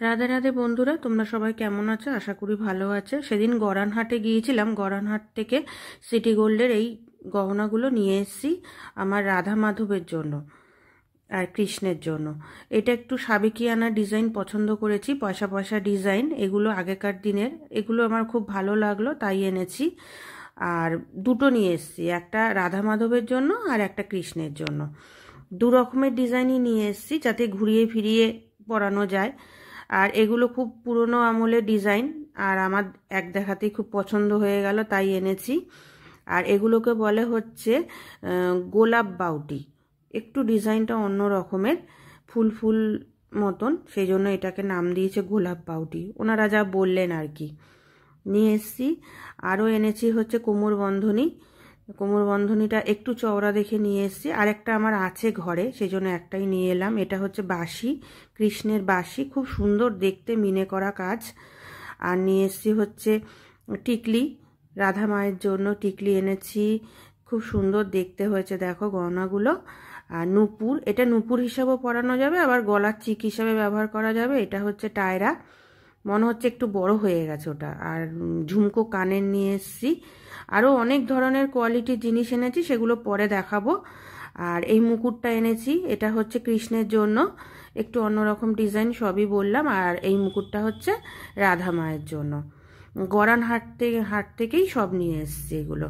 রাধে রাধে বন্ধুরা, তোমরা সবাই কেমন আছো? আশা করি ভালো আছে। সেদিন গরানহাটে গিয়েছিলাম, গরানহাট থেকে সিটি গোল্ডের এই গহনাগুলো নিয়ে এসেছি আমার রাধা মাধবের জন্য আর কৃষ্ণের জন্য। এটা একটু সাবেকিয়ানা ডিজাইন পছন্দ করেছি, পয়সা পয়সা ডিজাইন, এগুলো আগেকার দিনের, এগুলো আমার খুব ভালো লাগলো তাই এনেছি। আর দুটো নিয়ে এসেছি, একটা রাধা মাধবের জন্য আর একটা কৃষ্ণের জন্য। দু রকমের ডিজাইনই নিয়ে এসেছি যাতে ঘুরিয়ে ফিরিয়ে পরানো যায়। আর এগুলো খুব পুরনো আমলের ডিজাইন, আর আমার এক দেখাতেই খুব পছন্দ হয়ে গেল তাই এনেছি। আর এগুলোকে বলে হচ্ছে গোলাপ বাউটি, একটু ডিজাইনটা অন্য রকমের, ফুল ফুল মতন, সেই জন্য এটাকে নাম দিয়েছে গোলাপ বাউটি, ওনারা যা বললেন আর কি। নিয়ে এসছি। আরও এনেছি হচ্ছে কোমর বন্ধনী, কোমর বন্ধনীটা একটু চওড়া দেখে নিয়ে এসেছি। আর একটা আমার আছে ঘরে, সেই জন্য একটাই নিয়ে এলাম। এটা হচ্ছে বাঁশি, কৃষ্ণের বাঁশি, খুব সুন্দর দেখতে, মিনে করা কাজ। আর নিয়ে এসেছি হচ্ছে টিকলি, রাধা মায়ের জন্য টিকলি এনেছি, খুব সুন্দর দেখতে হয়েছে দেখো গহনাগুলো। আর নূপুর, এটা নূপুর হিসাবেও পরানো যাবে, আবার গলার চিক হিসাবে ব্যবহার করা যাবে। এটা হচ্ছে টায়রা, মনে হচ্ছে একটু বড় হয়ে গেছে ওটা। আর ঝুমকো কানের নিয়ে এসেছি। আরও অনেক ধরনের কোয়ালিটির জিনিস এনেছি, সেগুলো পরে দেখাবো। আর এই মুকুটটা এনেছি, এটা হচ্ছে কৃষ্ণের জন্য, একটু অন্যরকম ডিজাইন, সবই বললাম। আর এই মুকুটটা হচ্ছে রাধা মায়ের জন্য। গরান হাট থেকেই সব নিয়ে এসেছি এগুলো।